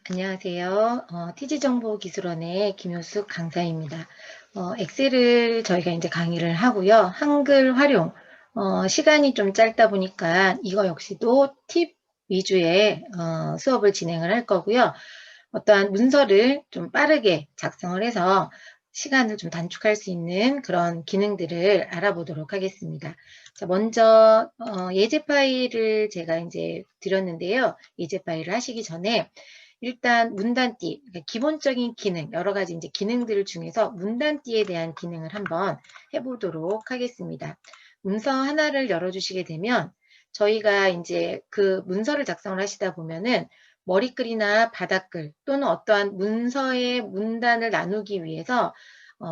안녕하세요. TG정보기술원의 김효숙 강사입니다. 엑셀을 저희가 이제 강의를 하고요. 한글 활용, 시간이 좀 짧다 보니까 이거 역시도 팁 위주의 수업을 진행을 할 거고요. 어떠한 문서를 좀 빠르게 작성을 해서 시간을 좀 단축할 수 있는 그런 기능들을 알아보도록 하겠습니다. 자, 먼저 예제 파일을 제가 이제 드렸는데요. 예제 파일을 하시기 전에 일단 문단띠, 그러니까 기본적인 기능, 여러 가지 이제 기능들 중에서 문단띠에 대한 기능을 한번 해보도록 하겠습니다. 문서 하나를 열어주시게 되면 저희가 이제 그 문서를 작성을 하시다 보면은 머리글이나 바닥글 또는 어떠한 문서의 문단을 나누기 위해서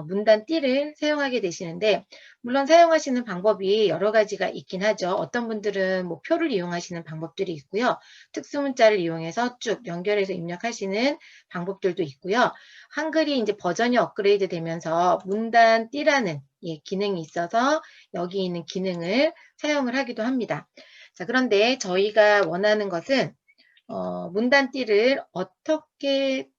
문단띠를 사용하게 되시는데, 물론 사용하시는 방법이 여러 가지가 있긴 하죠. 어떤 분들은 뭐 표를 이용하시는 방법들이 있고요. 특수문자를 이용해서 쭉 연결해서 입력하시는 방법들도 있고요. 한글이 이제 버전이 업그레이드 되면서 문단띠라는 기능이 있어서 여기 있는 기능을 사용을 하기도 합니다. 자, 그런데 저희가 원하는 것은 문단띠를 어떻게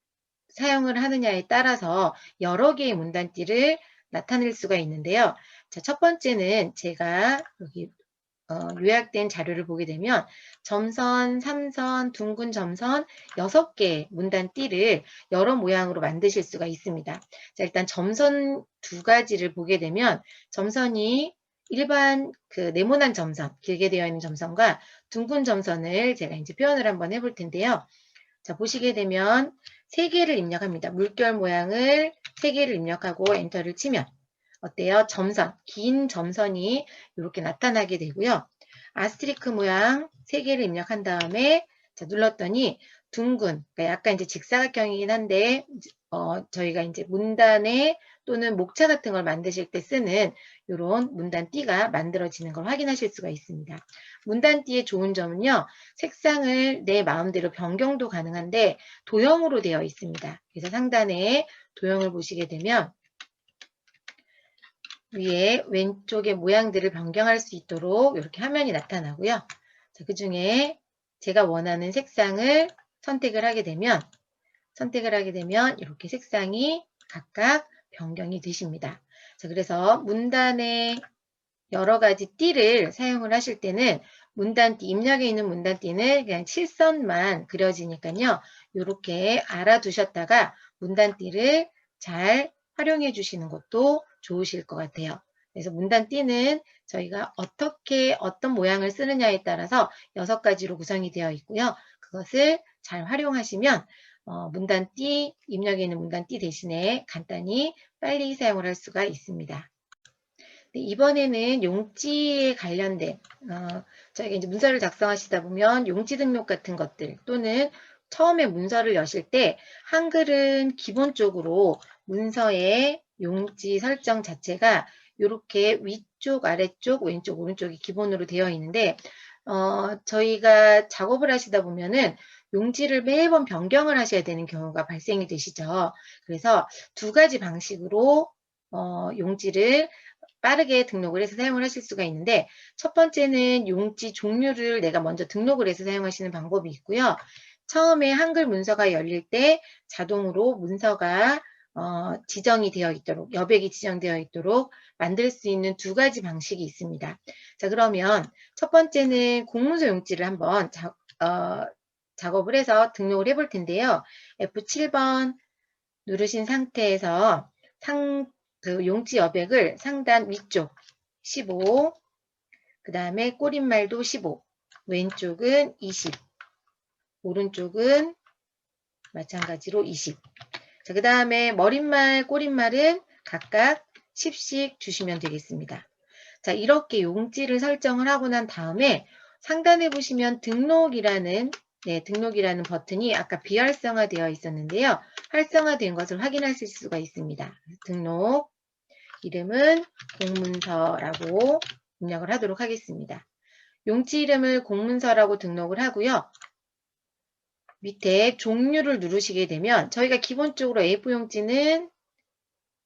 사용을 하느냐에 따라서 여러 개의 문단띠를 나타낼 수가 있는데요. 자, 첫 번째는 제가 여기 요약된 자료를 보게 되면 점선, 삼선, 둥근 점선 6개의 문단띠를 여러 모양으로 만드실 수가 있습니다. 자, 일단 점선 두 가지를 보게 되면 점선이 일반 그 네모난 점선, 길게 되어 있는 점선과 둥근 점선을 제가 이제 표현을 한번 해볼 텐데요. 자, 보시게 되면 3개를 입력합니다. 물결 모양을 3개를 입력하고 엔터를 치면 어때요? 점선, 긴 점선이 이렇게 나타나게 되고요. 아스트리크 모양 3개를 입력한 다음에 자, 눌렀더니 둥근, 그러니까 약간 이제 직사각형이긴 한데 저희가 이제 문단에 또는 목차 같은 걸 만드실 때 쓰는 이런 문단띠가 만들어지는 걸 확인하실 수가 있습니다. 문단띠의 좋은 점은요, 색상을 내 마음대로 변경도 가능한데 도형으로 되어 있습니다. 그래서 상단에 도형을 보시게 되면 위에 왼쪽의 모양들을 변경할 수 있도록 이렇게 화면이 나타나고요. 자, 그 중에 제가 원하는 색상을 선택을 하게 되면 이렇게 색상이 각각 변경이 되십니다. 자, 그래서 문단에 여러 가지 띠를 사용을 하실 때는 문단띠, 입력에 있는 문단띠는 그냥 칠선만 그려지니까요. 이렇게 알아두셨다가 문단띠를 잘 활용해 주시는 것도 좋으실 것 같아요. 그래서 문단띠는 저희가 어떻게 어떤 모양을 쓰느냐에 따라서 6가지로 구성이 되어 있고요. 그것을 잘 활용하시면 문단띠, 입력에 있는 문단띠 대신에 간단히 빨리 사용을 할 수가 있습니다. 이번에는 용지에 관련된 저희가 이제 문서를 작성하시다 보면 용지 등록 같은 것들 또는 처음에 문서를 여실 때 한글은 기본적으로 문서의 용지 설정 자체가 이렇게 위쪽, 아래쪽, 왼쪽, 오른쪽이 기본으로 되어 있는데 저희가 작업을 하시다 보면은 용지를 매번 변경을 하셔야 되는 경우가 발생이 되시죠. 그래서 2가지 방식으로 용지를 빠르게 등록을 해서 사용을 하실 수가 있는데, 첫 번째는 용지 종류를 내가 먼저 등록을 해서 사용하시는 방법이 있고요. 처음에 한글 문서가 열릴 때 자동으로 문서가 지정이 되어 있도록, 여백이 지정되어 있도록 만들 수 있는 2가지 방식이 있습니다. 자, 그러면 첫 번째는 공문서 용지를 한번 작업을 해서 등록을 해볼 텐데요. F7번 누르신 상태에서 그 용지 여백을 상단 위쪽 15, 그 다음에 꼬릿말도 15, 왼쪽은 20, 오른쪽은 마찬가지로 20. 자, 그 다음에 머릿말, 꼬릿말은 각각 10씩 주시면 되겠습니다. 자, 이렇게 용지를 설정을 하고 난 다음에 상단에 보시면 등록이라는 버튼이 아까 비활성화되어 있었는데요. 활성화된 것을 확인하실 수가 있습니다. 등록, 이름은 공문서라고 입력을 하도록 하겠습니다. 용지 이름을 공문서라고 등록을 하고요. 밑에 종류를 누르시게 되면 저희가 기본적으로 A4 용지는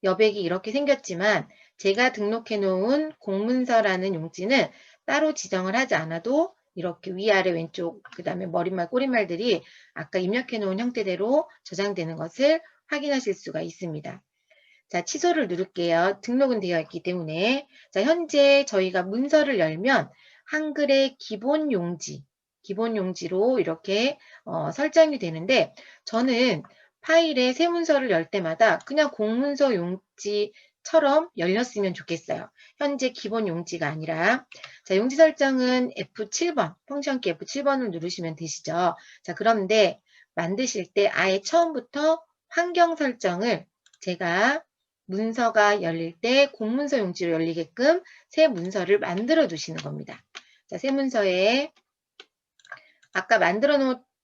여백이 이렇게 생겼지만 제가 등록해 놓은 공문서라는 용지는 따로 지정을 하지 않아도 이렇게 위아래 왼쪽 그 다음에 머릿말 꼬릿말들이 아까 입력해 놓은 형태대로 저장되는 것을 확인하실 수가 있습니다. 자, 취소를 누를게요. 등록은 되어 있기 때문에. 자, 현재 저희가 문서를 열면 한글의 기본 용지로 이렇게 설정이 되는데 저는 파일에 새 문서를 열 때마다 그냥 공문서 용지처럼 열렸으면 좋겠어요. 현재 기본 용지가 아니라. 자, 용지 설정은 F7번, 펑션 키 F7번을 누르시면 되시죠. 자, 그런데 만드실 때 아예 처음부터 환경 설정을 제가 문서가 열릴 때 공문서 용지로 열리게끔 새 문서를 만들어 두시는 겁니다. 자, 새 문서에 아까 만들어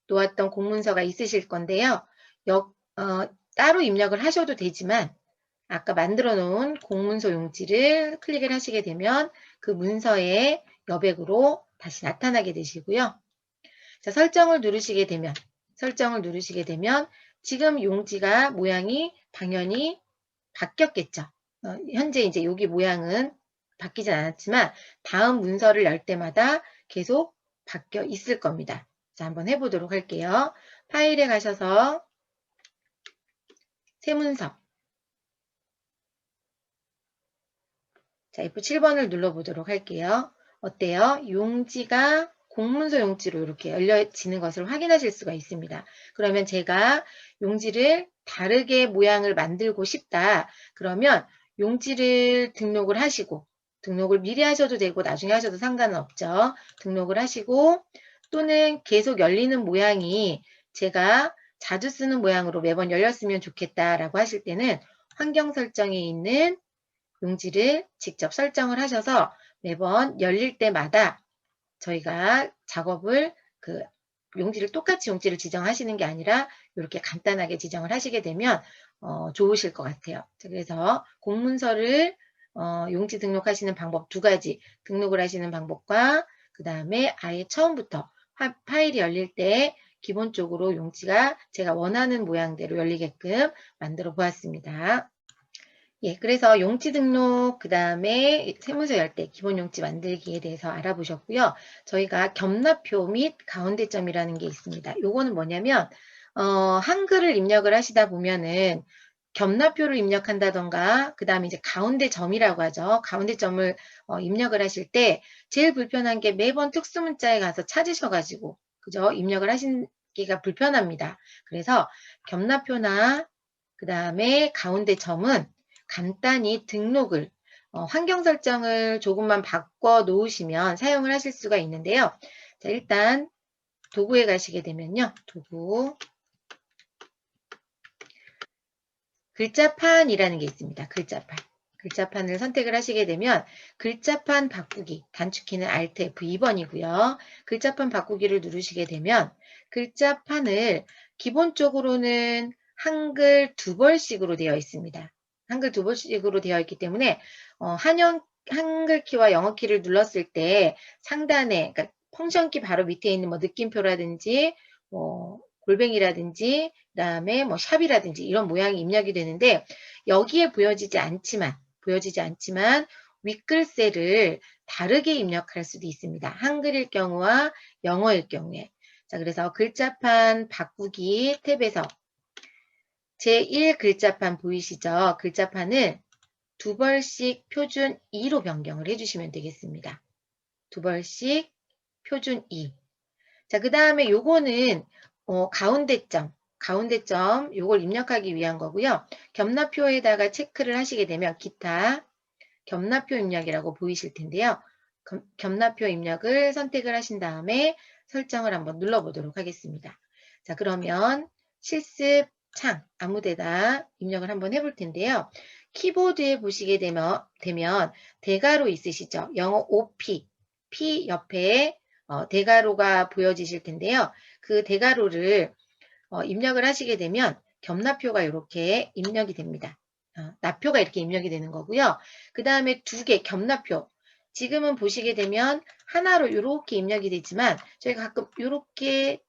놓았던 공문서가 있으실 건데요. 따로 입력을 하셔도 되지만 아까 만들어 놓은 공문서 용지를 클릭을 하시게 되면 그 문서의 여백으로 다시 나타나게 되시고요. 자, 설정을 누르시게 되면 지금 용지가 모양이 당연히 바뀌었겠죠. 현재 이제 여기 모양은 바뀌진 않았지만 다음 문서를 열 때마다 계속 바뀌어 있을 겁니다. 자, 한번 해보도록 할게요. 파일에 가셔서 새 문서. 자, F7번을 눌러보도록 할게요. 어때요? 용지가 공문서 용지로 이렇게 열려지는 것을 확인하실 수가 있습니다. 그러면 제가 용지를 다르게 모양을 만들고 싶다. 그러면 용지를 등록을 하시고 등록을 미리 하셔도 되고 나중에 하셔도 상관은 없죠. 등록을 하시고 또는 계속 열리는 모양이 제가 자주 쓰는 모양으로 매번 열렸으면 좋겠다라고 하실 때는 환경 설정에 있는 용지를 직접 설정을 하셔서 매번 열릴 때마다 저희가 작업을 똑같이 용지를 지정하시는 게 아니라 이렇게 간단하게 지정을 하시게 되면 좋으실 것 같아요. 그래서 공문서를 용지 등록하시는 방법 두 가지, 등록을 하시는 방법과 그 다음에 아예 처음부터 파일이 열릴 때 기본적으로 용지가 제가 원하는 모양대로 열리게끔 만들어 보았습니다. 예, 그래서 용지 등록, 그 다음에 세문서 열 때 기본 용지 만들기에 대해서 알아보셨고요. 저희가 겸납표 및 가운데점이라는 게 있습니다. 요거는 뭐냐면 한글을 입력을 하시다 보면은 겸납표를 입력한다던가 그 다음에 이제 가운데 점이라고 하죠. 가운데 점을 입력을 하실 때 제일 불편한 게 매번 특수문자에 가서 찾으셔가지고 그죠? 입력을 하시기가 불편합니다. 그래서 겸납표나 그 다음에 가운데 점은 간단히 등록을 환경 설정을 조금만 바꿔 놓으시면 사용을 하실 수가 있는데요. 자, 일단 도구에 가시게 되면요. 도구 글자판이라는 게 있습니다. 글자판을 선택을 하시게 되면 글자판 바꾸기, 단축키는 Alt F2번이고요. 글자판 바꾸기를 누르시게 되면 글자판을 기본적으로는 한글 2벌씩으로 되어 있습니다. 한글 2벌씩으로 되어 있기 때문에 한글 키와 영어 키를 눌렀을 때 상단에 그러니까 펑션키 바로 밑에 있는 뭐 느낌표라든지 뭐 골뱅이라든지 그다음에 뭐 샵이라든지 이런 모양이 입력이 되는데 여기에 보여지지 않지만 윗글새를 다르게 입력할 수도 있습니다. 한글일 경우와 영어일 경우에. 자, 그래서 글자판 바꾸기 탭에서 제1 글자판 보이시죠? 글자판을 2벌씩 표준 2로 변경을 해주시면 되겠습니다. 2벌씩 표준 2. 자, 그 다음에 요거는 가운데점 요걸 입력하기 위한 거고요. 겸납표에다가 체크를 하시게 되면 기타 겸납표 입력이라고 보이실 텐데요. 겸납표 입력을 선택을 하신 다음에 설정을 한번 눌러보도록 하겠습니다. 자, 그러면 실습 창 아무데나 입력을 한번 해볼 텐데요. 키보드에 보시게 되면 대괄호 있으시죠? 영어 OP, P 옆에 대괄호가 보여지실 텐데요. 그 대괄호를 입력을 하시게 되면 겸납표가 이렇게 입력이 됩니다. 나표가 이렇게 입력이 되는 거고요. 그 다음에 두 개 겸납표. 지금은 보시게 되면 하나로 이렇게 입력이 되지만 저희가 가끔 이렇게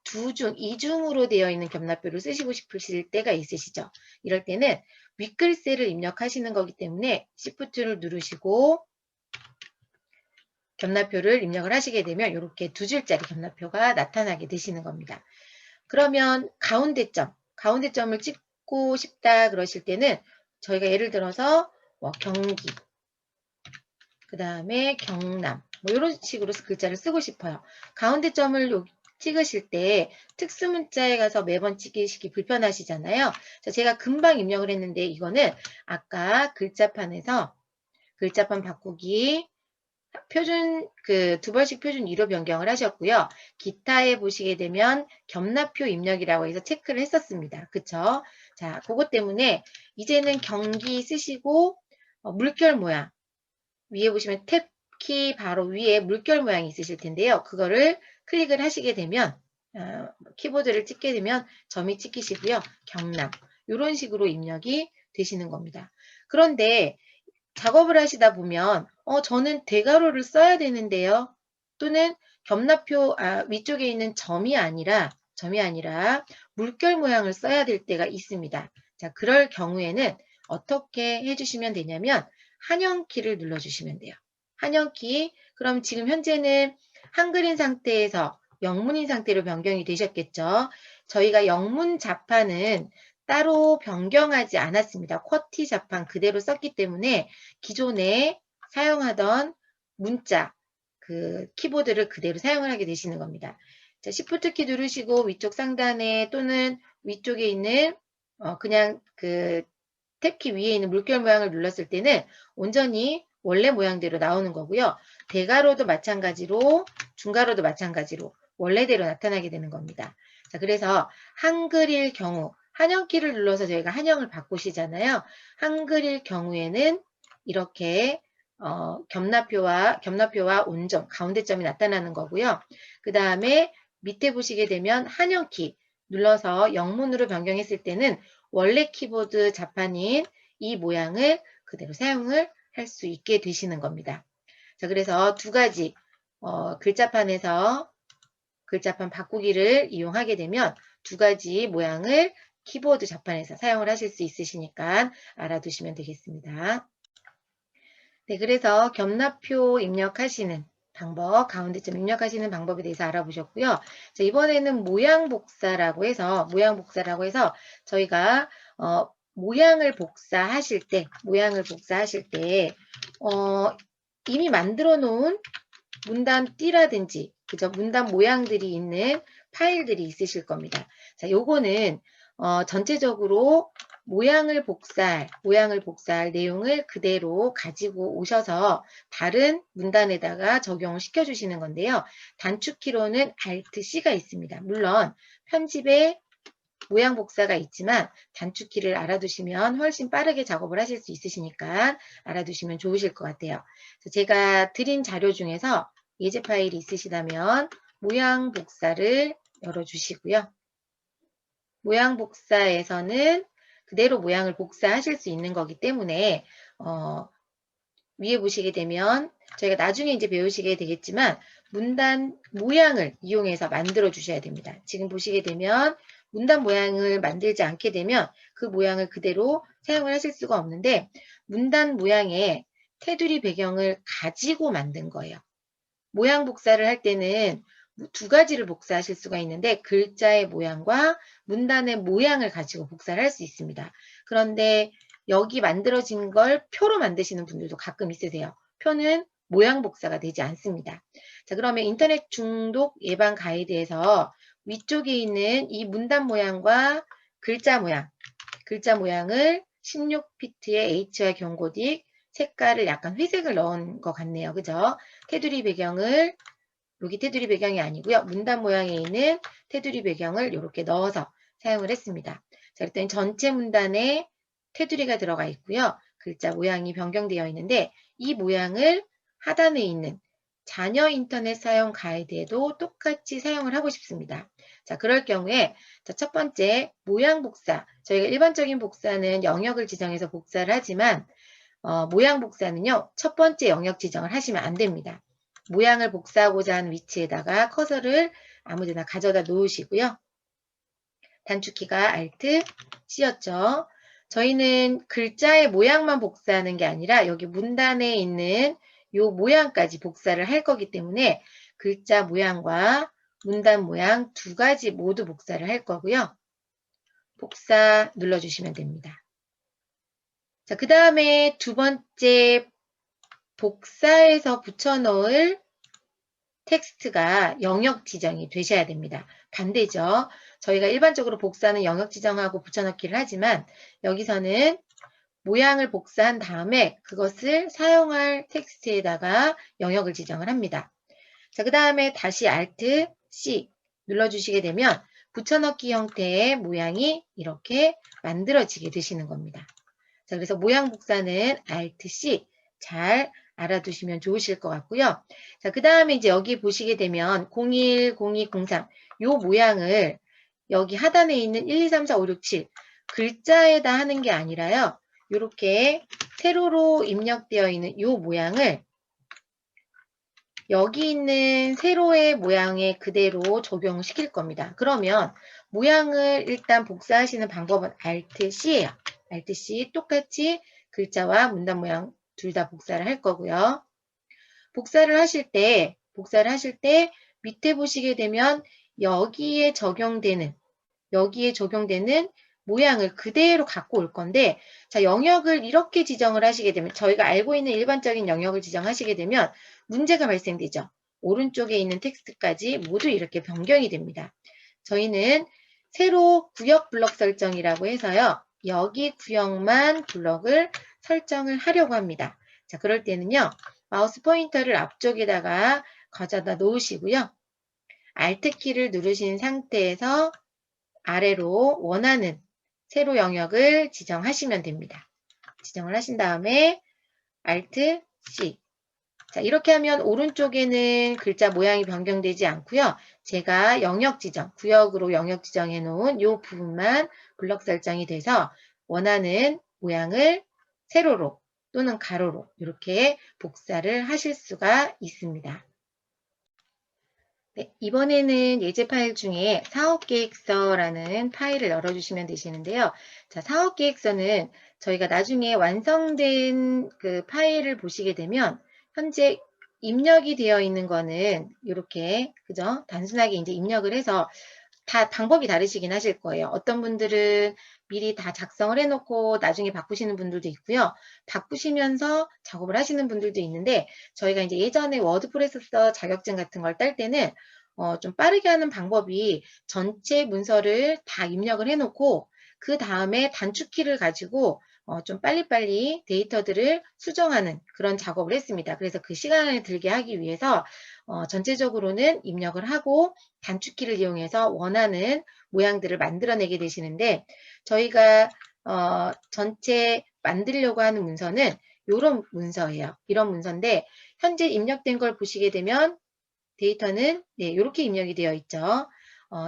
이중으로 되어 있는 겸납표를 쓰시고 싶으실 때가 있으시죠. 이럴 때는 윗글새를 입력하시는 거기 때문에 Shift를 누르시고 겸납표를 입력을 하시게 되면 이렇게 두 줄짜리 겸납표가 나타나게 되시는 겁니다. 그러면 가운데점을 찍고 싶다 그러실 때는 저희가 예를 들어서 뭐 경기, 그 다음에 경남, 뭐 이런 식으로 글자를 쓰고 싶어요. 가운데점을 찍으실 때 특수문자에 가서 매번 찍으시기 불편하시잖아요. 제가 금방 입력을 했는데 이거는 아까 글자판 바꾸기 표준 두 번씩 표준 2로 변경을 하셨고요. 기타에 보시게 되면 겸납표 입력이라고 해서 체크를 했었습니다. 그쵸? 자, 그것 때문에 이제는 경기 쓰시고 물결 모양 위에 보시면 탭 키 바로 위에 물결 모양이 있으실 텐데요. 그거를 클릭을 하시게 되면 키보드를 찍게 되면 점이 찍히시고요. 경남 이런 식으로 입력이 되시는 겁니다. 그런데 작업을 하시다 보면 저는 대괄호를 써야 되는데요. 또는 겸납표 위쪽에 있는 점이 아니라 물결 모양을 써야 될 때가 있습니다. 자, 그럴 경우에는 어떻게 해주시면 되냐면 한영키를 눌러주시면 돼요. 한영키. 그럼 지금 현재는 한글인 상태에서 영문인 상태로 변경이 되셨겠죠. 저희가 영문 자판은 따로 변경하지 않았습니다. 쿼티 자판 그대로 썼기 때문에 기존에 사용하던 문자 키보드를 그대로 사용을 하게 되시는 겁니다. 자, Shift 키 누르시고 위쪽 상단에 또는 위쪽에 있는 그냥 탭키 위에 있는 물결 모양을 눌렀을 때는 온전히 원래 모양대로 나오는 거고요. 대괄호도 마찬가지로 중괄호도 마찬가지로 원래대로 나타나게 되는 겁니다. 자, 그래서 한글일 경우 한영키를 눌러서 저희가 한영을 바꾸시잖아요. 한글일 경우에는 이렇게 겸납표와 온점, 가운데점이 나타나는 거고요. 그 다음에 밑에 보시게 되면 한영키 눌러서 영문으로 변경했을 때는 원래 키보드 자판인 이 모양을 그대로 사용을 할 수 있게 되시는 겁니다. 자, 그래서 두 가지 글자판에서 글자판 바꾸기를 이용하게 되면 두 가지 모양을 키보드 자판에서 사용을 하실 수 있으시니까 알아두시면 되겠습니다. 네, 그래서 겸납표 입력하시는 방법, 가운데점 입력하시는 방법에 대해서 알아보셨고요. 자, 이번에는 모양 복사라고 해서 저희가 모양을 복사하실 때 이미 만들어 놓은 문단 띠라든지 그죠? 문단 모양들이 있는 파일들이 있으실 겁니다. 자, 요거는 전체적으로 모양을 복사할 내용을 그대로 가지고 오셔서 다른 문단에다가 적용을 시켜주시는 건데요. 단축키로는 Alt-C가 있습니다. 물론 편집에 모양 복사가 있지만 단축키를 알아두시면 훨씬 빠르게 작업을 하실 수 있으시니까 알아두시면 좋으실 것 같아요. 제가 드린 자료 중에서 예제 파일이 있으시다면 모양 복사를 열어주시고요. 모양 복사에서는 그대로 모양을 복사하실 수 있는 거기 때문에 위에 보시게 되면 저희가 나중에 이제 배우시게 되겠지만 문단 모양을 이용해서 만들어 주셔야 됩니다. 지금 보시게 되면 문단 모양을 만들지 않게 되면 그 모양을 그대로 사용을 하실 수가 없는데 문단 모양에 테두리 배경을 가지고 만든 거예요. 모양 복사를 할 때는 두 가지를 복사하실 수가 있는데 글자의 모양과 문단의 모양을 가지고 복사를 할 수 있습니다. 그런데 여기 만들어진 걸 표로 만드시는 분들도 가끔 있으세요. 표는 모양 복사가 되지 않습니다. 자, 그러면 인터넷 중독 예방 가이드에서 위쪽에 있는 이 문단 모양과 글자 모양을 16피트의 HY 경고딕 색깔을 약간 회색을 넣은 것 같네요. 그죠? 테두리 배경을 여기 테두리 배경이 아니고요. 문단 모양에 있는 테두리 배경을 이렇게 넣어서 사용을 했습니다. 자, 일단 전체 문단에 테두리가 들어가 있고요. 글자 모양이 변경되어 있는데 이 모양을 하단에 있는 자녀 인터넷 사용 가이드에도 똑같이 사용을 하고 싶습니다. 자, 그럴 경우에 첫 번째 모양 복사. 저희가 일반적인 복사는 영역을 지정해서 복사를 하지만 모양 복사는요. 첫 번째 영역 지정을 하시면 안 됩니다. 모양을 복사하고자 하는 위치에다가 커서를 아무데나 가져다 놓으시고요. 단축키가 Alt-C였죠. 저희는 글자의 모양만 복사하는 게 아니라 여기 문단에 있는 요 모양까지 복사를 할 거기 때문에 글자 모양과 문단 모양 두 가지 모두 복사를 할 거고요. 복사 눌러주시면 됩니다. 자, 그 다음에 두 번째 복사해서 붙여넣을 텍스트가 영역 지정이 되셔야 됩니다. 반대죠. 저희가 일반적으로 복사는 영역 지정하고 붙여넣기를 하지만 여기서는 모양을 복사한 다음에 그것을 사용할 텍스트에다가 영역을 지정을 합니다. 자, 그 다음에 다시 Alt C 눌러주시게 되면 붙여넣기 형태의 모양이 이렇게 만들어지게 되시는 겁니다. 자, 그래서 모양 복사는 Alt C 잘 알아두시면 좋으실 것 같고요. 자, 그 다음에 이제 여기 보시게 되면 01, 02, 03 요 모양을 여기 하단에 있는 1, 2, 3, 4, 5, 6, 7 글자에다 하는 게 아니라요. 이렇게 세로로 입력되어 있는 요 모양을 여기 있는 세로의 모양에 그대로 적용시킬 겁니다. 그러면 모양을 일단 복사하시는 방법은 Alt C예요. Alt C 똑같이 글자와 문단 모양 둘 다 복사를 할 거고요. 복사를 하실 때 밑에 보시게 되면 여기에 적용되는 모양을 그대로 갖고 올 건데, 자, 영역을 이렇게 지정을 하시게 되면, 저희가 알고 있는 일반적인 영역을 지정하시게 되면 문제가 발생되죠. 오른쪽에 있는 텍스트까지 모두 이렇게 변경이 됩니다. 저희는 새로 구역 블럭 설정이라고 해서요. 여기 구역만 블럭을 설정을 하려고 합니다. 자, 그럴 때는요. 마우스 포인터를 앞쪽에다가 가져다 놓으시고요. Alt키를 누르신 상태에서 아래로 원하는 세로 영역을 지정하시면 됩니다. 지정을 하신 다음에 Alt C. 자, 이렇게 하면 오른쪽에는 글자 모양이 변경되지 않고요. 제가 영역 지정, 구역으로 영역 지정해 놓은 이 부분만 블럭 설정이 돼서 원하는 모양을 세로로 또는 가로로 이렇게 복사를 하실 수가 있습니다. 네, 이번에는 예제 파일 중에 사업계획서라는 파일을 열어주시면 되시는데요. 자, 사업계획서는 저희가 나중에 완성된 그 파일을 보시게 되면 현재 입력이 되어 있는 거는 이렇게 그죠? 단순하게 이제 입력을 해서 다 방법이 다르시긴 하실 거예요. 어떤 분들은 미리 다 작성을 해놓고 나중에 바꾸시는 분들도 있고요. 바꾸시면서 작업을 하시는 분들도 있는데 저희가 이제 예전에 워드프레스 자격증 같은 걸 딸 때는 좀 빠르게 하는 방법이 전체 문서를 다 입력을 해놓고 그 다음에 단축키를 가지고 좀 빨리빨리 데이터들을 수정하는 그런 작업을 했습니다. 그래서 그 시간을 들게 하기 위해서 전체적으로는 입력을 하고 단축키를 이용해서 원하는 모양들을 만들어내게 되시는데 저희가 전체 만들려고 하는 문서는 이런 문서예요. 이런 문서인데 현재 입력된 걸 보시게 되면 데이터는 네, 이렇게 입력이 되어 있죠.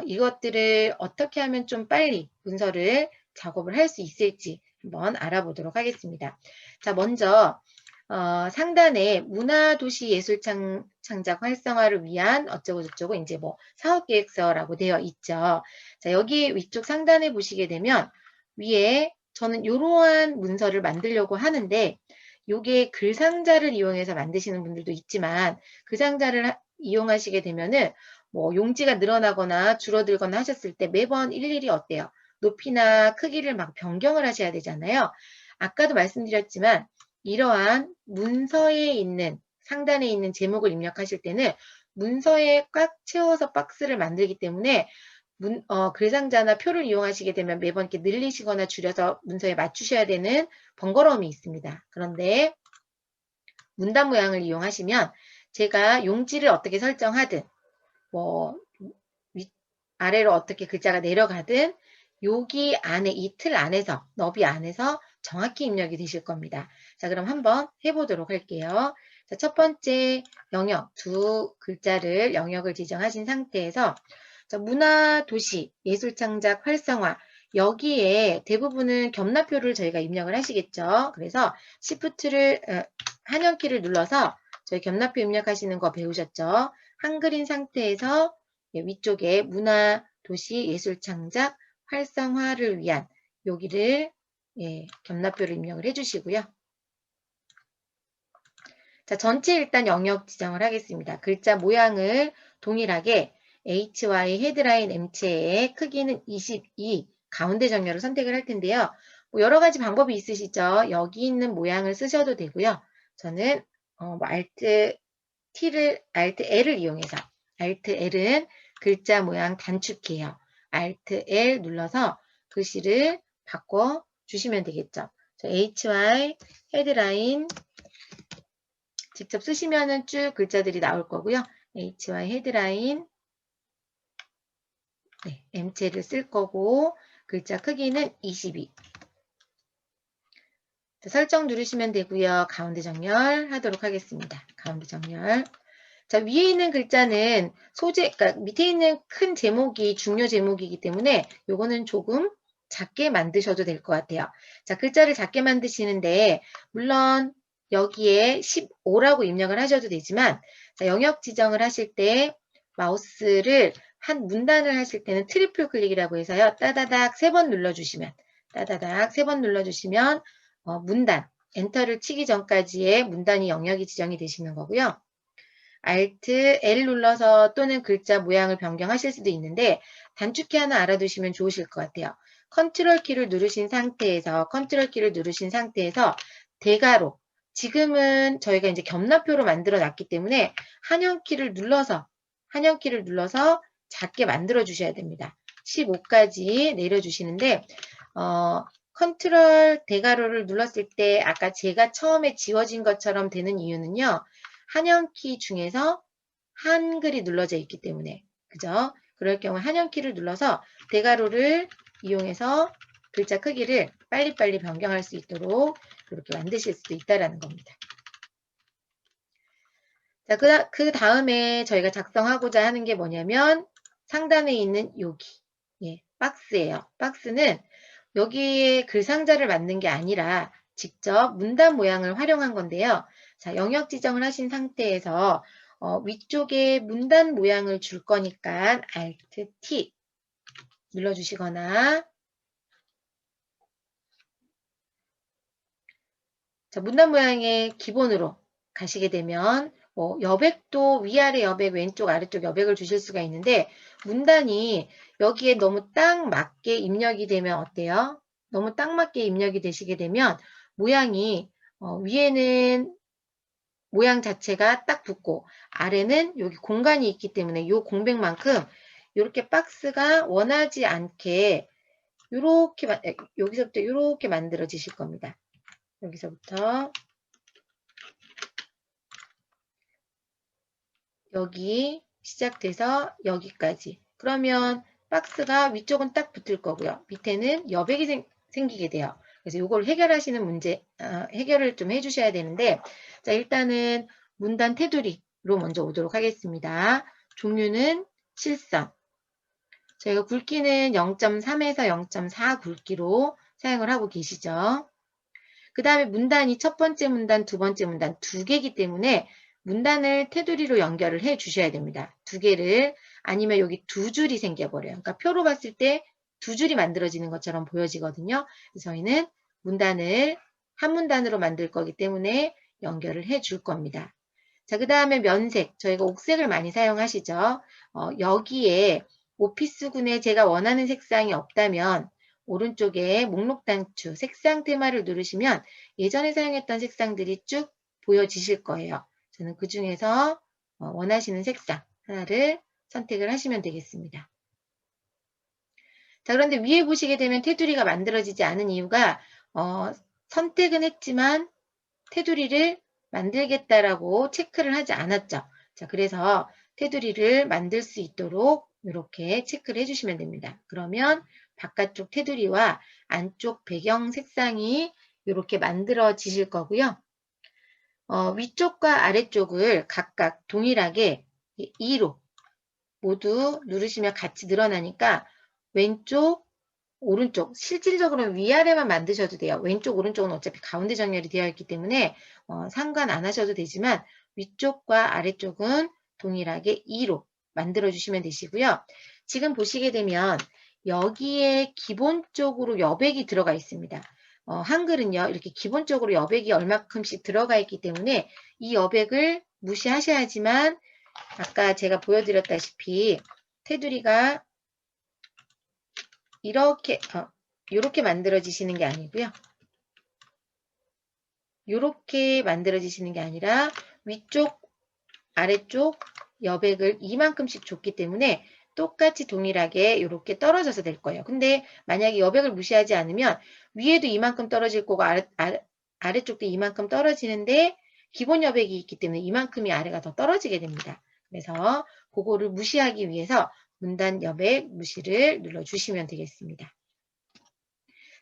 이것들을 어떻게 하면 좀 빨리 문서를 작업을 할 수 있을지 한번 알아보도록 하겠습니다. 자, 먼저 상단에 문화도시예술창작 활성화를 위한 어쩌고저쩌고 이제 뭐 사업계획서라고 되어 있죠. 자, 여기 위쪽 상단에 보시게 되면 위에 저는 이러한 문서를 만들려고 하는데 요게 글 상자를 이용해서 만드시는 분들도 있지만 그 상자를 이용하시게 되면은 뭐 용지가 늘어나거나 줄어들거나 하셨을 때 매번 일일이 어때요? 높이나 크기를 막 변경을 하셔야 되잖아요. 아까도 말씀드렸지만 이러한 문서에 있는 상단에 있는 제목을 입력하실 때는 문서에 꽉 채워서 박스를 만들기 때문에 글상자나 표를 이용하시게 되면 매번 이렇게 늘리시거나 줄여서 문서에 맞추셔야 되는 번거로움이 있습니다. 그런데 문단 모양을 이용하시면 제가 용지를 어떻게 설정하든 뭐 아래로 어떻게 글자가 내려가든 여기 안에 이 틀 안에서 너비 안에서 정확히 입력이 되실 겁니다. 자, 그럼 한번 해보도록 할게요. 자, 첫 번째 영역 두 글자를 영역을 지정하신 상태에서 자, 문화, 도시, 예술창작, 활성화 여기에 대부분은 겸납표를 저희가 입력을 하시겠죠. 그래서 Shift를 한영키를 눌러서 저희 겸납표 입력하시는 거 배우셨죠. 한글인 상태에서 위쪽에 문화, 도시, 예술창작, 활성화를 위한 여기를 겸납표를 입력을 해주시고요. 자, 전체 일단 영역 지정을 하겠습니다. 글자 모양을 동일하게 HY 헤드라인 M체의 크기는 22 가운데 정렬을 선택을 할 텐데요. 뭐 여러 가지 방법이 있으시죠. 여기 있는 모양을 쓰셔도 되고요. 저는 Alt L을 이용해서 Alt L은 글자 모양 단축키예요. Alt L 눌러서 글씨를 바꿔 주시면 되겠죠. HY 헤드라인 직접 쓰시면은 쭉 글자들이 나올 거고요. HY 헤드라인 M체를 쓸 거고 글자 크기는 22. 자, 설정 누르시면 되고요. 가운데 정렬 하도록 하겠습니다. 가운데 정렬. 자, 위에 있는 글자는 그러니까 밑에 있는 큰 제목이 중요 제목이기 때문에 요거는 조금 작게 만드셔도 될 것 같아요. 자, 글자를 작게 만드시는데 물론 여기에 15라고 입력을 하셔도 되지만 자, 영역 지정을 하실 때 마우스를 한 문단을 하실 때는 트리플 클릭이라고 해서요. 따다닥 3번 눌러주시면 따다닥 3번 눌러주시면 문단 엔터를 치기 전까지의 문단이 영역이 지정이 되시는 거고요. Alt L 눌러서 또는 글자 모양을 변경하실 수도 있는데 단축키 하나 알아두시면 좋으실 것 같아요. 컨트롤 키를 누르신 상태에서 대괄호 지금은 저희가 이제 겸라표로 만들어 놨기 때문에 한영키를 눌러서 작게 만들어 주셔야 됩니다. 15까지 내려주시는데 컨트롤 대괄호를 눌렀을 때 아까 제가 처음에 지워진 것처럼 되는 이유는요. 한영키 중에서 한글이 눌러져 있기 때문에 그죠? 그럴 경우 한영키를 눌러서 대괄호를 이용해서 글자 크기를 빨리빨리 변경할 수 있도록 이렇게 만드실 수도 있다라는 겁니다. 자, 그 다음에 저희가 작성하고자 하는 게 뭐냐면 상단에 있는 여기 박스예요. 박스는 여기에 글 상자를 만든 게 아니라 직접 문단 모양을 활용한 건데요. 자, 영역 지정을 하신 상태에서 위쪽에 문단 모양을 줄 거니까 Alt T 눌러주시거나 자, 문단 모양의 기본으로 가시게 되면 여백도 위아래 여백, 왼쪽 아래쪽 여백을 주실 수가 있는데 문단이 여기에 너무 딱 맞게 입력이 되면 어때요? 너무 딱 맞게 입력이 되시게 되면 모양이 위에는 모양 자체가 딱 붙고 아래는 여기 공간이 있기 때문에 이 공백만큼 이렇게 박스가 원하지 않게 여기서부터 이렇게 만들어지실 겁니다. 여기서부터 여기 시작돼서 여기까지. 그러면 박스가 위쪽은 딱 붙을 거고요. 밑에는 여백이 생기게 돼요. 그래서 이걸 해결하시는 문제, 해결을 좀 해주셔야 되는데, 자, 일단은 문단 테두리로 먼저 오도록 하겠습니다. 종류는 실선. 저희가 굵기는 0.3에서 0.4 굵기로 사용을 하고 계시죠. 그 다음에 문단이 첫 번째 문단, 두 번째 문단 두 개이기 때문에 문단을 테두리로 연결을 해 주셔야 됩니다. 두 개를 아니면 여기 두 줄이 생겨버려요. 그러니까 표로 봤을 때 두 줄이 만들어지는 것처럼 보여지거든요. 그래서 저희는 문단을 한 문단으로 만들 거기 때문에 연결을 해 줄 겁니다. 자, 그 다음에 면색. 저희가 옥색을 많이 사용하시죠. 여기에 오피스군에 제가 원하는 색상이 없다면 오른쪽에 목록 단추 색상 테마를 누르시면 예전에 사용했던 색상들이 쭉 보여지실 거예요. 저는 그 중에서 원하시는 색상 하나를 선택을 하시면 되겠습니다. 자, 그런데 위에 보시게 되면 테두리가 만들어지지 않은 이유가 선택은 했지만 테두리를 만들겠다라고 체크를 하지 않았죠. 자, 그래서 테두리를 만들 수 있도록 이렇게 체크를 해주시면 됩니다. 그러면 바깥쪽 테두리와 안쪽 배경 색상이 이렇게 만들어지실 거고요. 위쪽과 아래쪽을 각각 동일하게 2로 모두 누르시면 같이 늘어나니까 왼쪽, 오른쪽, 실질적으로는 위아래만 만드셔도 돼요. 왼쪽, 오른쪽은 어차피 가운데 정렬이 되어 있기 때문에 상관 안 하셔도 되지만 위쪽과 아래쪽은 동일하게 2로 만들어 주시면 되시고요. 지금 보시게 되면 여기에 기본적으로 여백이 들어가 있습니다. 한글은요, 이렇게 기본적으로 여백이 얼마큼씩 들어가 있기 때문에 이 여백을 무시하셔야지만 아까 제가 보여드렸다시피 테두리가 이렇게 만들어지시는 게 아니고요. 이렇게 만들어지시는 게 아니라 위쪽, 아래쪽 여백을 이만큼씩 줬기 때문에 똑같이 동일하게 이렇게 떨어져서 될 거예요. 근데 만약에 여백을 무시하지 않으면 위에도 이만큼 떨어질 거고 아래쪽도 이만큼 떨어지는데 기본 여백이 있기 때문에 이만큼이 아래가 더 떨어지게 됩니다. 그래서 그거를 무시하기 위해서 문단 여백 무시를 눌러주시면 되겠습니다.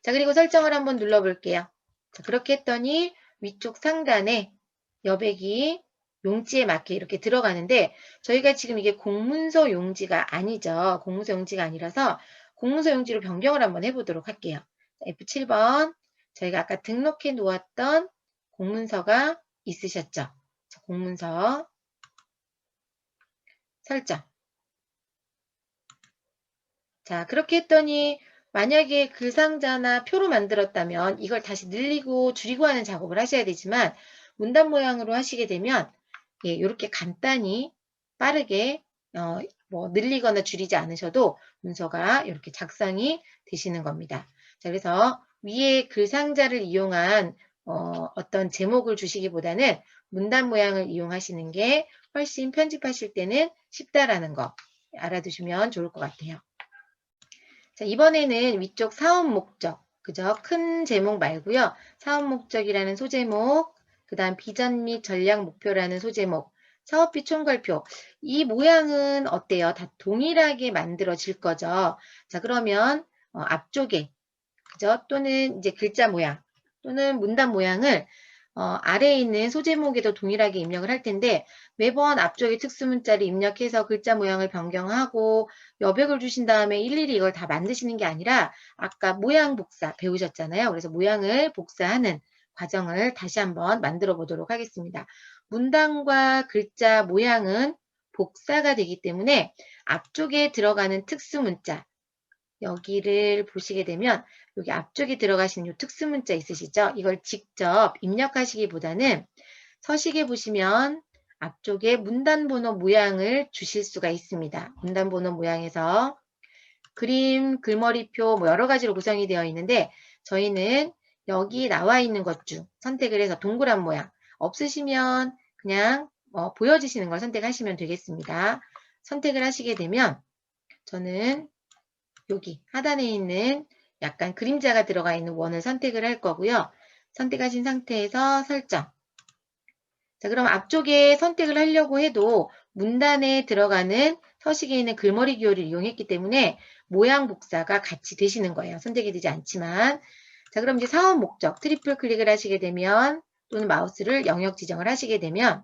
자, 그리고 설정을 한번 눌러볼게요. 자, 그렇게 했더니 위쪽 상단에 여백이 용지에 맞게 이렇게 들어가는데 저희가 지금 이게 공문서 용지가 아니죠. 공문서 용지가 아니라서 공문서 용지로 변경을 한번 해보도록 할게요. F7번 저희가 아까 등록해 놓았던 공문서가 있으셨죠. 자, 공문서 설정. 자, 그렇게 했더니 만약에 글 상자나 표로 만들었다면 이걸 다시 늘리고 줄이고 하는 작업을 하셔야 되지만 문단 모양으로 하시게 되면 예, 이렇게 간단히 빠르게 뭐 늘리거나 줄이지 않으셔도 문서가 이렇게 작성이 되시는 겁니다. 자, 그래서 위에 글 상자를 이용한 어떤 제목을 주시기보다는 문단 모양을 이용하시는 게 훨씬 편집하실 때는 쉽다라는 거 알아두시면 좋을 것 같아요. 자, 이번에는 위쪽 사업 목적, 그죠? 큰 제목 말고요. 사업 목적이라는 소제목, 그 다음 비전 및 전략 목표라는 소제목, 사업비 총괄표. 이 모양은 어때요? 다 동일하게 만들어질 거죠. 자, 그러면 앞쪽에, 그죠? 또는 이제 글자 모양, 또는 문단 모양을 아래에 있는 소제목에도 동일하게 입력을 할 텐데 매번 앞쪽에 특수문자를 입력해서 글자 모양을 변경하고 여백을 주신 다음에 일일이 이걸 다 만드시는 게 아니라 아까 모양 복사 배우셨잖아요. 그래서 모양을 복사하는 과정을 다시 한번 만들어 보도록 하겠습니다. 문단과 글자 모양은 복사가 되기 때문에 앞쪽에 들어가는 특수문자 여기를 보시게 되면 여기 앞쪽에 들어가시는 이 특수문자 있으시죠? 이걸 직접 입력하시기보다는 서식에 보시면 앞쪽에 문단번호 모양을 주실 수가 있습니다. 문단번호 모양에서 그림, 글머리표 뭐 여러 가지로 구성이 되어 있는데 저희는 여기 나와 있는 것 중 선택을 해서 동그란 모양 없으시면 그냥 보여지시는 걸 선택하시면 되겠습니다. 선택을 하시게 되면 저는 여기 하단에 있는 약간 그림자가 들어가 있는 원을 선택을 할 거고요. 선택하신 상태에서 설정. 자, 그럼 앞쪽에 선택을 하려고 해도 문단에 들어가는 서식에 있는 글머리 기호를 이용했기 때문에 모양 복사가 같이 되시는 거예요. 선택이 되지 않지만. 자, 그럼 이제 사업 목적 트리플 클릭을 하시게 되면 또는 마우스를 영역 지정을 하시게 되면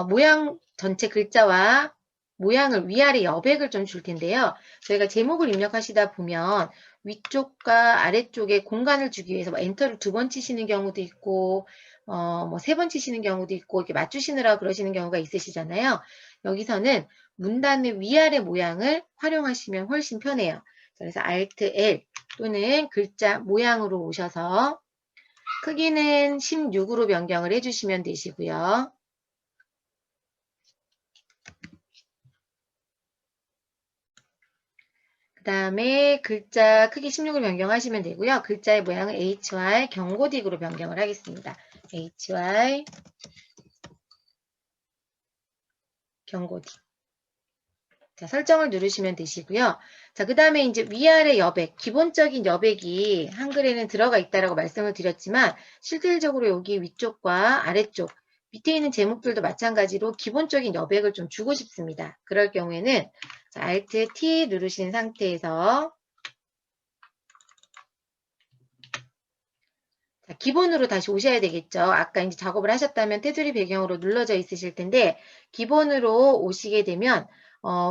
모양 전체 글자와 모양을 위아래 여백을 좀 줄 텐데요. 저희가 제목을 입력하시다 보면 위쪽과 아래쪽에 공간을 주기 위해서 뭐 엔터를 2번 치시는 경우도 있고 뭐 3번 치시는 경우도 있고 이렇게 맞추시느라 그러시는 경우가 있으시잖아요. 여기서는 문단의 위아래 모양을 활용하시면 훨씬 편해요. 그래서 Alt L 또는 글자 모양으로 오셔서 크기는 16으로 변경을 해주시면 되시고요. 그 다음에 글자 크기 16을 변경하시면 되고요. 글자의 모양은 HY 경고딕으로 변경을 하겠습니다. HY 경고딕. 자, 설정을 누르시면 되시고요. 자, 그 다음에 이제 위아래 여백, 기본적인 여백이 한글에는 들어가 있다라고 말씀을 드렸지만 실질적으로 여기 위쪽과 아래쪽 밑에 있는 제목들도 마찬가지로 기본적인 여백을 좀 주고 싶습니다. 그럴 경우에는 자, Alt T 누르신 상태에서 자, 기본으로 다시 오셔야 되겠죠. 아까 이제 작업을 하셨다면 테두리 배경으로 눌러져 있으실 텐데 기본으로 오시게 되면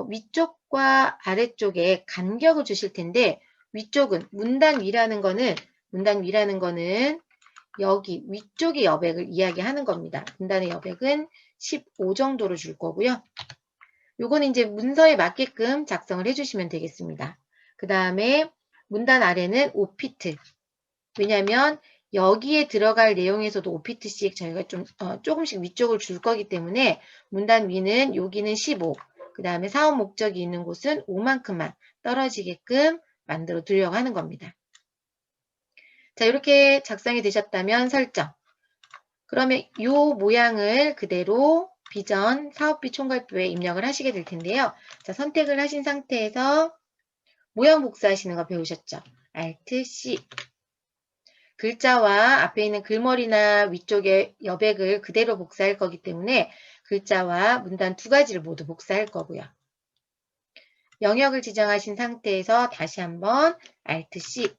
위쪽과 아래쪽에 간격을 주실 텐데 위쪽은 문단 위라는 거는 여기 위쪽의 여백을 이야기하는 겁니다. 문단의 여백은 15 정도로 줄 거고요. 요거는 이제 문서에 맞게끔 작성을 해주시면 되겠습니다. 그 다음에 문단 아래는 5피트. 왜냐하면 여기에 들어갈 내용에서도 5피트씩 저희가 좀 조금씩 위쪽을 줄 거기 때문에 문단 위는 여기는 15, 그 다음에 사업 목적이 있는 곳은 5만큼만 떨어지게끔 만들어 두려고 하는 겁니다. 자, 이렇게 작성이 되셨다면 설정. 그러면 이 모양을 그대로 비전 사업비 총괄표에 입력을 하시게 될 텐데요. 자, 선택을 하신 상태에서 모양 복사하시는 거 배우셨죠? Alt C. 글자와 앞에 있는 글머리나 위쪽에 여백을 그대로 복사할 거기 때문에 글자와 문단 두 가지를 모두 복사할 거고요. 영역을 지정하신 상태에서 다시 한번 Alt C,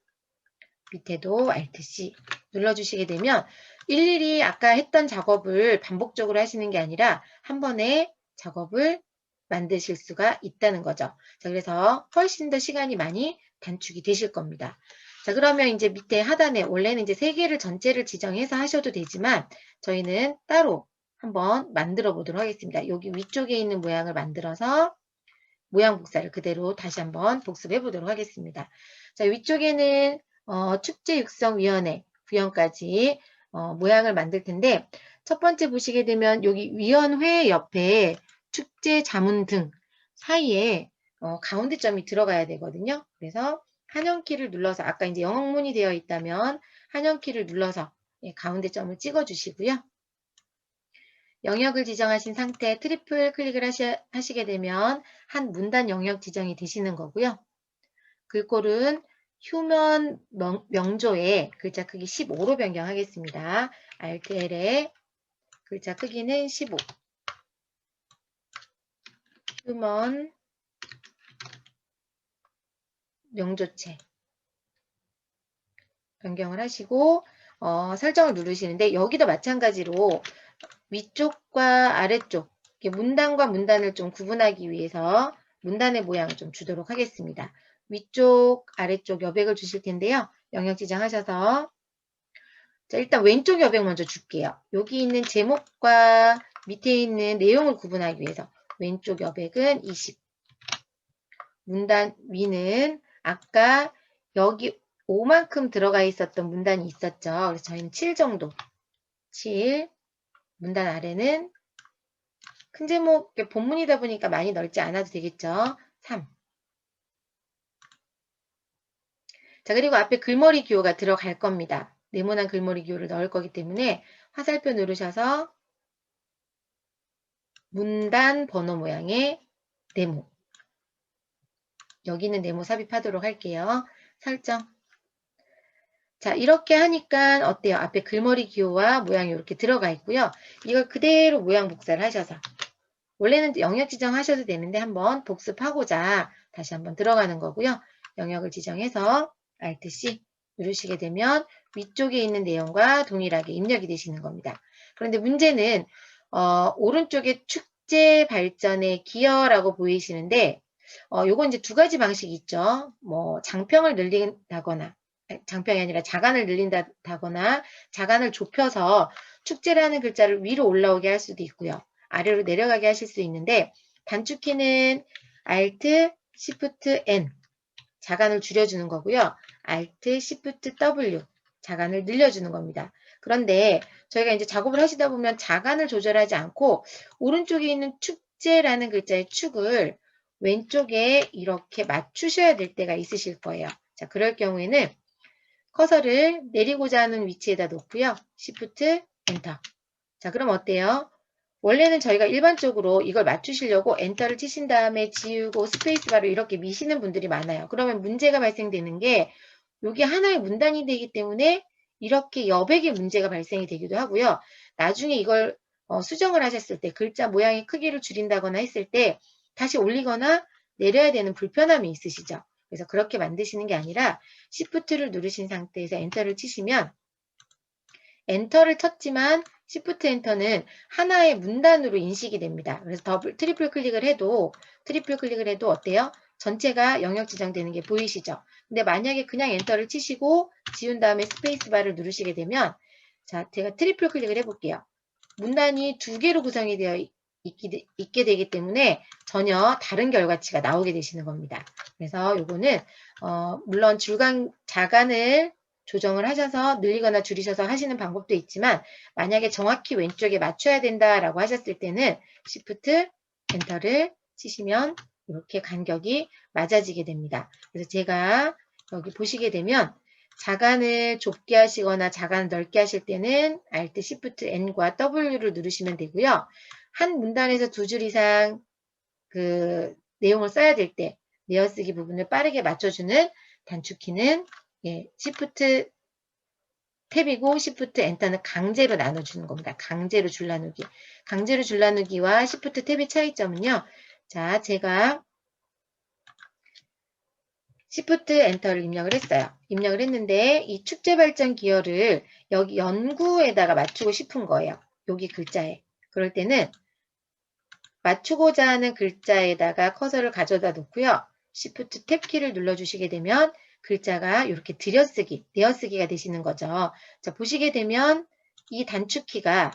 밑에도 Alt C 눌러주시게 되면 일일이 아까 했던 작업을 반복적으로 하시는 게 아니라 한 번에 작업을 만드실 수가 있다는 거죠. 자, 그래서 훨씬 더 시간이 많이 단축이 되실 겁니다. 자, 그러면 이제 밑에 하단에 원래는 이제 3개를 전체를 지정해서 하셔도 되지만 저희는 따로 한번 만들어 보도록 하겠습니다. 여기 위쪽에 있는 모양을 만들어서 모양 복사를 그대로 다시 한번 복습해 보도록 하겠습니다. 자, 위쪽에는 축제육성위원회 구형까지 모양을 만들 텐데 첫 번째 보시게 되면 여기 위원회 옆에 축제 자문 등 사이에 가운데 점이 들어가야 되거든요. 그래서 한영키를 눌러서 아까 이제 영어문이 되어 있다면 한영키를 눌러서 가운데 점을 찍어 주시고요. 영역을 지정하신 상태 트리플 클릭을 하시게 되면 한 문단 영역 지정이 되시는 거고요. 글꼴은 휴먼 명조의 글자 크기 15로 변경하겠습니다. Alt L의 글자 크기는 15. 휴먼 명조체 변경을 하시고 설정을 누르시는데 여기도 마찬가지로 위쪽과 아래쪽 문단과 문단을 좀 구분하기 위해서 문단의 모양을 좀 주도록 하겠습니다. 위쪽, 아래쪽 여백을 주실 텐데요. 영역 지정하셔서 자, 일단 왼쪽 여백 먼저 줄게요. 여기 있는 제목과 밑에 있는 내용을 구분하기 위해서 왼쪽 여백은 20. 문단 위는 아까 여기 5만큼 들어가 있었던 문단이 있었죠. 그래서 저희는 7 정도. 7. 문단 아래는 큰 제목, 본문이다 보니까 많이 넓지 않아도 되겠죠. 3. 자, 그리고 앞에 글머리 기호가 들어갈 겁니다. 네모난 글머리 기호를 넣을 거기 때문에 화살표 누르셔서 문단 번호 모양의 네모. 여기는 네모 삽입하도록 할게요. 설정. 자, 이렇게 하니까 어때요? 앞에 글머리 기호와 모양이 이렇게 들어가 있고요. 이걸 그대로 모양 복사를 하셔서 원래는 영역 지정하셔도 되는데 한번 복습하고자 다시 한번 들어가는 거고요. 영역을 지정해서 Alt C 누르시게 되면 위쪽에 있는 내용과 동일하게 입력이 되시는 겁니다. 그런데 문제는 오른쪽에 축제 발전의 기여라고 보이시는데 요건 이제 두 가지 방식이 있죠. 뭐 장평을 늘린다거나 장평이 아니라 자간을 늘린다거나 자간을 좁혀서 축제라는 글자를 위로 올라오게 할 수도 있고요. 아래로 내려가게 하실 수 있는데 단축키는 Alt, Shift, N 자간을 줄여주는 거고요. Alt, Shift, W 자간을 늘려주는 겁니다. 그런데 저희가 이제 작업을 하시다 보면 자간을 조절하지 않고 오른쪽에 있는 축제라는 글자의 축을 왼쪽에 이렇게 맞추셔야 될 때가 있으실 거예요. 자, 그럴 경우에는 커서를 내리고자 하는 위치에다 놓고요. Shift, 엔터. 자, 그럼 어때요? 원래는 저희가 일반적으로 이걸 맞추시려고 엔터를 치신 다음에 지우고 스페이스바로 이렇게 미시는 분들이 많아요. 그러면 문제가 발생되는 게 여기 하나의 문단이 되기 때문에 이렇게 여백의 문제가 발생이 되기도 하고요. 나중에 이걸 수정을 하셨을 때 글자 모양의 크기를 줄인다거나 했을 때 다시 올리거나 내려야 되는 불편함이 있으시죠. 그래서 그렇게 만드시는 게 아니라 Shift를 누르신 상태에서 엔터를 치시면 엔터를 쳤지만 Shift 엔터는 하나의 문단으로 인식이 됩니다. 그래서 트리플 클릭을 해도 어때요? 전체가 영역 지정되는 게 보이시죠? 근데 만약에 그냥 엔터를 치시고 지운 다음에 스페이스바를 누르시게 되면 자, 제가 트리플 클릭을 해볼게요. 문단이 두 개로 구성이 되어 있게 되기 때문에 전혀 다른 결과치가 나오게 되시는 겁니다. 그래서 요거는 물론 자간을 조정을 하셔서 늘리거나 줄이셔서 하시는 방법도 있지만 만약에 정확히 왼쪽에 맞춰야 된다라고 하셨을 때는 Shift 엔터를 치시면 이렇게 간격이 맞아지게 됩니다. 그래서 제가 여기 보시게 되면 자간을 좁게 하시거나 자간을 넓게 하실 때는 Alt Shift N과 W를 누르시면 되고요. 한 문단에서 두 줄 이상 그 내용을 써야 될 때 내어쓰기 부분을 빠르게 맞춰주는 단축키는 Shift 탭이고 Shift 엔터는 강제로 나눠주는 겁니다. 강제로 줄나누기. 강제로 줄나누기와 Shift 탭의 차이점은요. 자, 제가 Shift 엔터를 입력을 했어요. 입력을 했는데 이 축제 발전 기여를 여기 연구에다가 맞추고 싶은 거예요. 여기 글자에. 그럴 때는 맞추고자 하는 글자에다가 커서를 가져다 놓고요. Shift 탭 키를 눌러주시게 되면 글자가 이렇게 들여쓰기, 내어쓰기가 되시는 거죠. 자, 보시게 되면 이 단축키가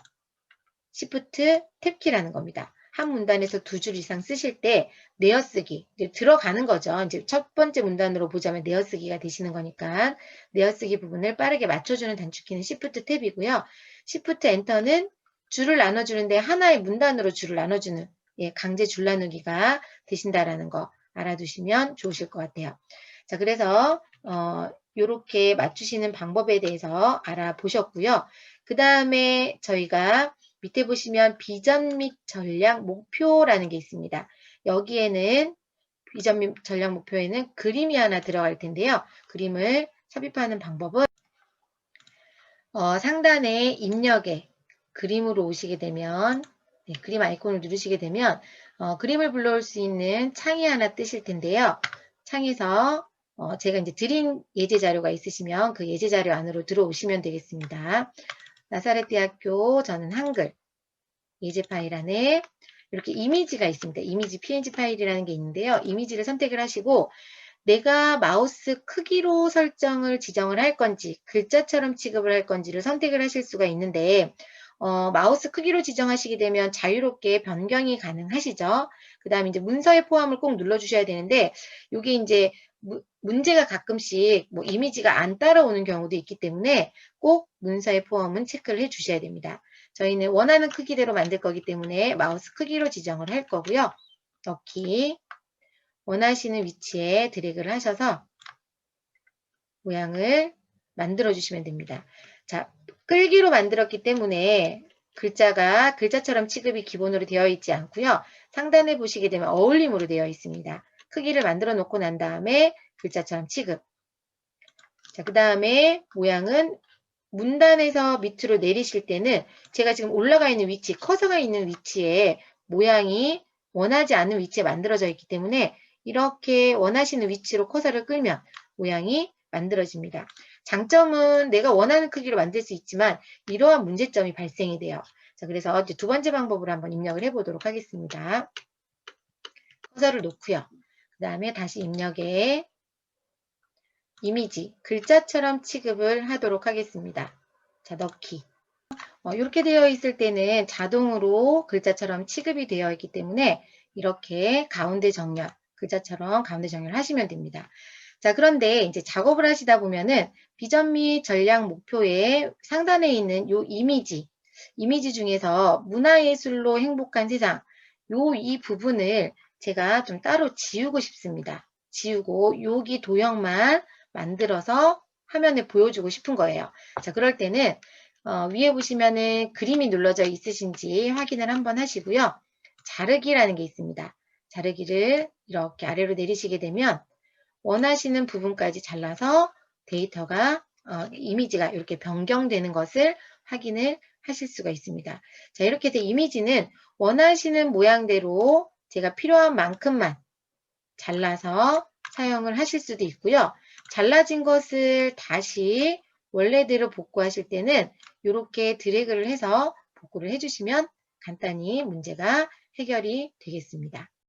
Shift 탭 키라는 겁니다. 한 문단에서 두 줄 이상 쓰실 때 내어쓰기, 이제 들어가는 거죠. 이제 첫 번째 문단으로 보자면 내어쓰기가 되시는 거니까 내어쓰기 부분을 빠르게 맞춰주는 단축키는 Shift 탭이고요. Shift 엔터는 줄을 나눠주는데 하나의 문단으로 줄을 나눠주는 강제 줄 나누기가 되신다라는 거 알아두시면 좋으실 것 같아요. 자, 그래서 이렇게 맞추시는 방법에 대해서 알아보셨고요. 그 다음에 저희가 밑에 보시면 비전 및 전략 목표라는 게 있습니다. 여기에는 비전 및 전략 목표에는 그림이 하나 들어갈 텐데요. 그림을 삽입하는 방법은 상단에 입력에 그림으로 오시게 되면 그림 아이콘을 누르시게 되면 그림을 불러올 수 있는 창이 하나 뜨실 텐데요. 창에서 제가 이제 드린 예제 자료가 있으시면 그 예제 자료 안으로 들어오시면 되겠습니다. 나사렛 대학교 저는 한글 예제 파일 안에 이렇게 이미지가 있습니다. 이미지 png 파일이라는 게 있는데요. 이미지를 선택을 하시고 내가 마우스 크기로 설정을 지정을 할 건지 글자처럼 취급을 할 건지를 선택을 하실 수가 있는데 마우스 크기로 지정하시게 되면 자유롭게 변경이 가능하시죠. 그 다음에 이제 문서의 포함을 꼭 눌러주셔야 되는데 이게 이제 문제가 가끔씩 뭐 이미지가 안 따라오는 경우도 있기 때문에 꼭 문서의 포함은 체크를 해 주셔야 됩니다. 저희는 원하는 크기대로 만들 거기 때문에 마우스 크기로 지정을 할 거고요. 넣기 원하시는 위치에 드래그를 하셔서 모양을 만들어 주시면 됩니다. 자, 끌기로 만들었기 때문에 글자가 글자처럼 취급이 기본으로 되어 있지 않고요. 상단에 보시게 되면 어울림으로 되어 있습니다. 크기를 만들어 놓고 난 다음에 글자처럼 취급. 자, 그 다음에 모양은 문단에서 밑으로 내리실 때는 제가 지금 올라가 있는 위치, 커서가 있는 위치에 모양이 원하지 않는 위치에 만들어져 있기 때문에 이렇게 원하시는 위치로 커서를 끌면 모양이 만들어집니다. 장점은 내가 원하는 크기로 만들 수 있지만 이러한 문제점이 발생이 돼요. 자, 그래서 이제 두 번째 방법으로 한번 입력을 해보도록 하겠습니다. 커서를 놓고요. 그 다음에 다시 입력에 이미지, 글자처럼 취급을 하도록 하겠습니다. 자, 넣기. 이렇게 되어 있을 때는 자동으로 글자처럼 취급이 되어 있기 때문에 이렇게 가운데 정렬, 글자처럼 가운데 정렬을 하시면 됩니다. 자, 그런데 이제 작업을 하시다 보면은 비전 및 전략 목표의 상단에 있는 요 이미지 중에서 문화예술로 행복한 세상, 이 부분을 제가 좀 따로 지우고 싶습니다. 지우고 여기 도형만 만들어서 화면에 보여주고 싶은 거예요. 자, 그럴 때는 위에 보시면은 그림이 눌러져 있으신지 확인을 한번 하시고요. 자르기라는 게 있습니다. 자르기를 이렇게 아래로 내리시게 되면 원하시는 부분까지 잘라서 데이터가 이미지가 이렇게 변경되는 것을 확인을 하실 수가 있습니다. 자, 이렇게 해서 이미지는 원하시는 모양대로 제가 필요한 만큼만 잘라서 사용을 하실 수도 있고요. 잘라진 것을 다시 원래대로 복구하실 때는 이렇게 드래그를 해서 복구를 해주시면 간단히 문제가 해결이 되겠습니다.